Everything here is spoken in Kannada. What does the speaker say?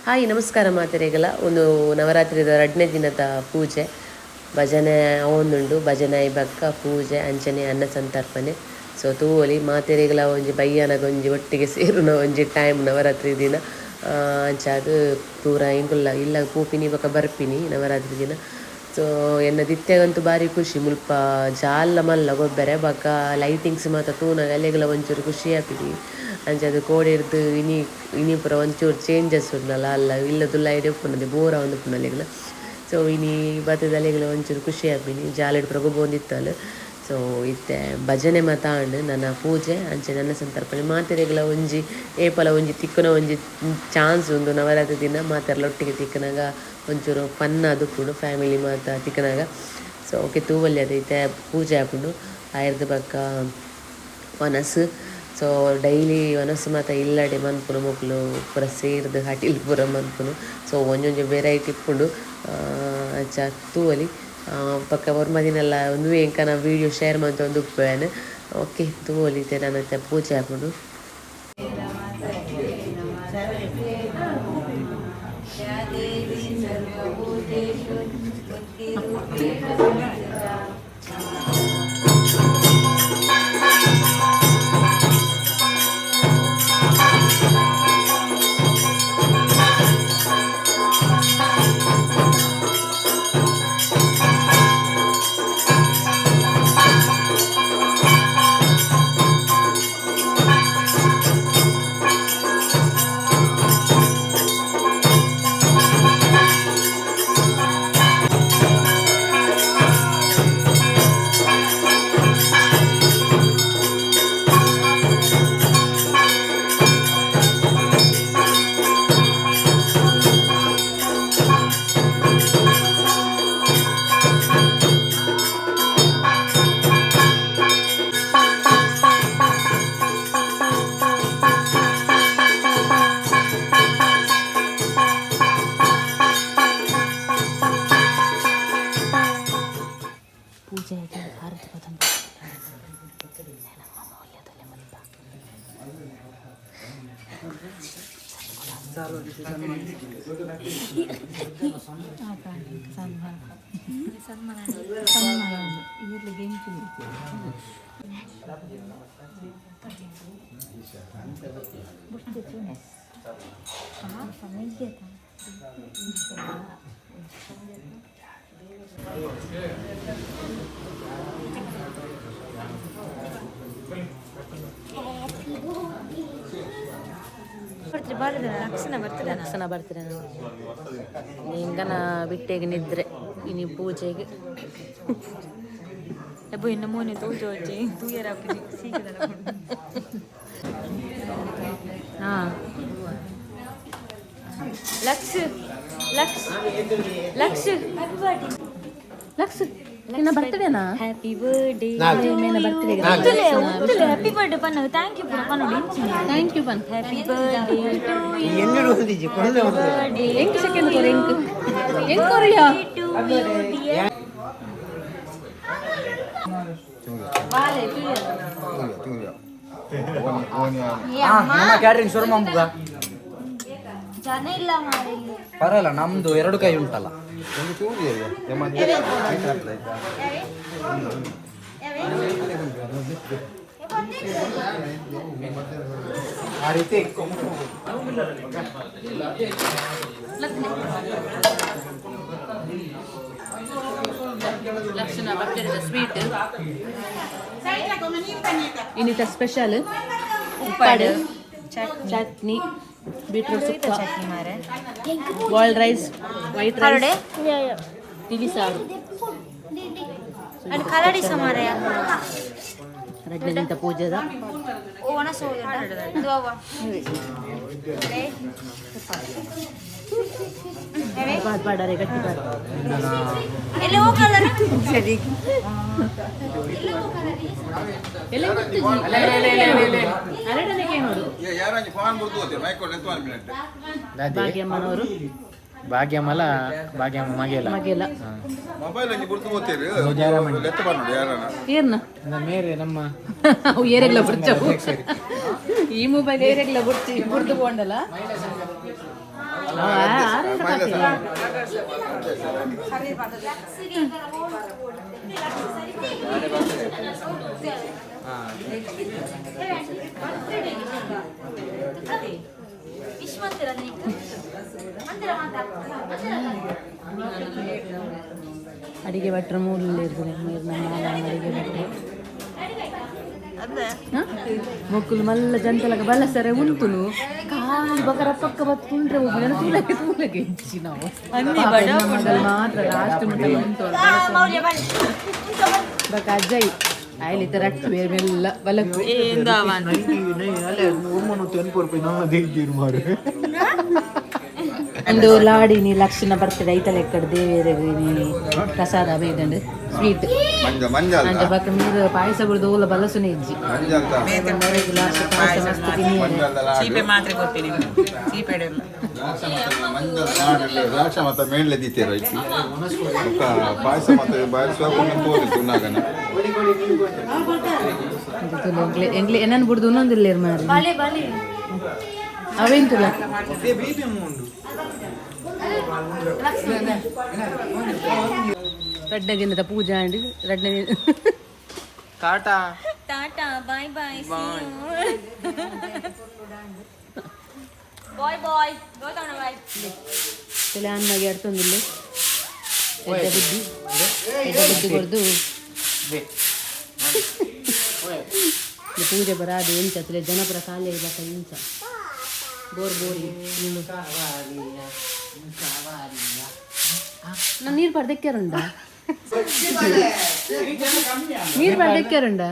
ಹಾಯ್ ನಮಸ್ಕಾರ ಮಾತೆರೆಗಲ ಒಂದು ನವರಾತ್ರಿದ 2ನೇ ದಿನದ ಪೂಜೆ ಭಜನೆ ಅವೊಂದುಂಡು ಭಜನೆ ಐಬಕ್ಕ ಪೂಜೆ ಅಂಚನೆ ಅನ್ನ ಸಂತರ್ಪಣೆ ಸೊ ತೂವೊಲಿ ಮಾತೆರೆಗಲ ಒಂಜಿ ಬಯ್ಯನಗ ಒಂಜಿ ಒಟ್ಟಿಗೆ ಸೇರುನ ಒಂಜಿ ಟೈಮ್ ನವರಾತ್ರಿ ದಿನ ಅಂಚಾದ್ ಪೂರ ಇಂಕುಲ್ಲ ಇಲ್ಲ ಪೂಪಿನಿ ಬೊಕ ಬರ್ಪಿನಿ ನವರಾತ್ರಿ ದಿನ ಸೊ ಎನ್ನ ದಿತ್ತೆಗಂತೂ ಭಾರಿ ಖುಷಿ ಮುಲ್ಪ ಜಾಲ ಮಲ್ಲ ಗೊಬ್ಬರ ಬೊಕ ಲೈಟಿಂಗ್ಸ್ ಮಾತ ತೂನಾಗ ಅಲೆಗಲ ಒಂಚೂರು ಖುಷಿ ಆಪಿನಿ ಅಂಚದು ಕೋಡಿರ್ದು ಇನಿ ಪೂರ ಒಂಚೂರು ಚೇಂಜಸ್ ಉಂಡಲ್ಲ ಅಲ್ಲ ಇಲ್ಲದುಲ್ಲ ಐಡಿಯಾ ಉಪ್ಪುನದೆ ಬೋರ ಒಂದು ಉಪ್ಪುನಲೆಗಲ ಸೊ ಇನಿ ಬತ್ತದಲೆಗಲ ಒಂಚೂರು ಖುಷಿ ಆಪಿನಿ ಜಾಲೆಡ್ ಪೂರ ಗೊಬ್ಬೊಂದಿತ್ತಲ್ಲ ಸೊ ಇತ್ತೆ ಭಜನೆ ಮಾತಾಂಡು ನನ್ನ ಪೂಜೆ ಅಂಚೆ ನನ್ನ ಸಂತರ್ಪಣೆ ಮಾತೆರೆಗಲ ಒಂಜಿ ಏಪಲ ಒಂಜಿ ತಿಕ್ಕುನ ಒಂಜಿ ಚಾನ್ಸ್ ಉಂದು ನವರಾತ್ರಿ ದಿನ ಮಾತೆರ್ಲ ಒಟ್ಟಿಗೆ ತಿಕ್ಕನಾಗ ಒಂಚೂರು ಫನ್ ಅದುಪ್ಪುಂಡು ಫ್ಯಾಮಿಲಿ ಮಾತ ತಿಕ್ಕನಾಗ ಸೊ ಓಕೆ ತೂವಲ್ಲಿ ಅದೈತೆ ಪೂಜೆ ಹಾಕೊಂಡು ಆಯ್ರದ್ದು ಬಕ್ಕ ವನಸ್ ಸೊ ಡೈಲಿ ವನಸ್ಸು ಮಾತ ಇಲ್ಲಡೆ ಮನ್ಪುನು ಮಕ್ಕಳು ಪೂರ ಸೇರ್ದು ಹಟಿಲ್ ಪೂರ ಮನ್ಪುನು ಸೊ ಒಂಜೊಂಜಿ ವೆರೈಟಿ ಇಪ್ಪುಂಡು ಅಂಚ ತೂವಲಿ ಪಕ್ಕ ವರ್ಮದಿನೆಲ್ಲ ಒಂದು ಎಂಕನ ವೀಡಿಯೋ ಶೇರ್ ಮಾಡ್ತಾ ಒಂದು ಉಪ್ಪೇನು ಓಕೆ ತೂವಲಿತೆ ನನ್ನ ಪೂಜೆ ಹಾಕೊಂಡು ಲಕ್ಷಣ ಬರ್ತೀರ ಹಿಂಗನ ಬಿಟ್ಟೆಗೆ ನಿದ್ರೆ ಇನಿ ಪೂಜೆಗೆ ಎಬ್ಬ ಇನ್ನು ಮೋನೆ ತೋಜೋಜಿ ತೂಯರ ಹಾಂ ಲಕ್ಷ ಲಕ್ಷ ಲಕ್ಷ ಲಕ್ಷ ನಿನ್ನ ಬರ್ತ್ಡೇನಾ ಹ್ಯಾಪಿ ಬರ್ತ್ಡೇ ಮೇನ ಬರ್ತ್ಡೇ ಹ್ಯಾಪಿ ಬರ್ತ್ಡೇ ಪನ್ನ ಥ್ಯಾಂಕ್ ಯು ಪನ್ನ ಥ್ಯಾಂಕ್ ಯು ಪನ್ನ ಹ್ಯಾಪಿ ಬರ್ತ್ಡೇ ಟು ಯು ಎನ್ನಡು ಹೊಂದಿಜಿ ಕೊಂಡೆ ಬರ್ತ್ಡೇ ಎಂಕ ಸೆಕೆಂಡ್ ಕೊರೆ ಎಂಕ ಕೊರಿಯಾ ವಾಲೆ ತುಯ ನಮ್ಮ ಕ್ಯಾಟರಿಂಗ್ ಶುರು ಮಾಡ್ಬುಗ ಜನ ಇಲ್ಲ ಮಾರೆ ಪರಲ್ಲ ನಮ್ದು ಎರಡು ಕೈ ಉಂಟಲ್ಲ ಒಂದು ಚೂರು ಆ ರೀತಿ ಲಕ್ಷಣ ಬರ್ತಿರೋದು ಸ್ವೀಟ್ ಇನ್ನಿತ ಸ್ಪೆಷಲ್ ಉಪ್ಪಾಡು ಚಟ್ನಿ ಬೀಟ್ರೂಟ್ ಸುಕ್ಕ ಚಟ್ನಿ ಮಾರೆ ಬಾಯ್ಲ್ಡ್ ರೈಸ್ ವೈಟ್ ರೈಸ್ ತಿಳಿ ಸಾರು ಅಂಡ್ ಕಲಡಿ ಸಮಾರೆ ರಡ್ಡಿನಿಂದ ಪೂಜೆದ ಓಣ ಸೋಯಡ ದುವ ಬಾತ್ ಬಾಡರೆ ಗಟ್ಟಿ ಬಾತ್ ಎಲ್ಲ ಹೋಗಲ್ಲ ಸರಿ ಎಲ್ಲ ಗೊತ್ತಿಜಿ ಅರೆಡನೆಗೆ ನೋಡು ಯಾರಾಂಜಿ ಫೋನ್ ಬರ್ದು ಹೋತೆ ಮೈಕೊಂಡು ಎಂತ ಮಿನಿಟ್ ಭಾಗ್ಯಮ್ಮನವರು ಭಾಗ್ಯಮಲ ಭಾಗ್ಯಮ್ಮ ಮಗೆಲ ಮಗೆಲ ಮೊಬೈಲ್ ಅಂಜಿ ಬರ್ದು ಹೋತೇರಿ ಲೆತ್ತ ಬನ್ನೋಡು ಯಾರನ ಏರ್ನ ಮೇರೆ ನಮ್ಮ ಅವು ಏರೆಗ್ಲ ಬರ್ಚವು ಈ ಮೊಬೈಲ್ ಏರೆಗ್ಲ ಬರ್ತಿ ಬರ್ದು ಕೊಂಡಲ್ಲ ಅಡಿಗೆ ಭಟ್ರ ಮೂರಲ್ಲಿ ಇರ್ತಾರೆ ಅಡಿಗೆ ಭಟ್ರು ಮೊಕ್ಕಲು ಮಲ್ಲ ಜಂತಲಗ ಬಲಸರೆ ಉಂಟುನು ಕಾಲು ಬಕರ ಪಕ್ಕ ಬತ್ಕೊಂಡ್ರೆ ಒಬ್ಬನ ತೂಲಕ್ಕೆ ಹೆಚ್ಚಿ ನಾವು ಮಗಲ್ ಮಾತ್ರ ಲಾಸ್ಟ್ ಮಟ್ಟ ಉಂಟು ಬಕ ಅಜ್ಜಯ್ ಆಯ್ಲಿತ ರಟ್ಟು ಬೇರೆ ಮೆಲ್ಲ ಬಲಕು ಒಂದು ಲಾಡಿನಿ ಲಕ್ಷಣ ಬರ್ತಡೆ ಐತಲೆ ಎಕ್ಕಡ ದೇವೇರಿಗೆ ಪ್ರಸಾದ ಬೇದಂಡು ಸ್ವೀಟ್ ಅಂಜ ಬಕ್ಕ ನೀರು ಪಾಯಸ ಬಿಡ್ದು ಓಲ ಬಲಸುನೆ ಇಜ್ಜಿ ಚೀಪೆ ಮಾತ್ರ ಗೊತ್ತೀನಿ ರಾಕ್ಷ ಮತ್ತೆ ಮೇಳ್ಳೆ ದೀತೀರ ಪಾಯಸ ಮತ್ತೆ ಎಂಗ್ಲಿ ಏನನ್ನು ಬಿಡ್ದು ಇನ್ನೊಂದಿಲ್ಲ ಮಾರಿ ಅವೇಂತಲ್ಲ ರಡ್ಡಗಿನ್ನದ ಪೂಜಾ ಅಂಡಿ ರಡ್ಡ ಟಾಟಾ ಟಾಟಾ ಬಾಯ್ ಬಾಯ್ ಬಾಯ್ ಬಾಯ್ ಗೋತಾಣ ಬಾಯ್ ತಲೆ ಅನ್ನಗೆ ಅಡ್ತೊಂದಿಲ್ಲ ಬುದ್ಧಿ ಕೊಡ್ದು ಪೂಜೆ ಬರಾದು ಎಂಚ ತಲೆ ಜನಪರ ಕಾಲೇ ಇಲ್ಲಕ ಇಂಚ ಬೋರ್ ಬೋರಿ ನಾನು ನೀರು ಪಡೆದಕ್ಕಾರುಂಡ ನೀರು ಪಡೆದಕ್ಕಾರುಂಡ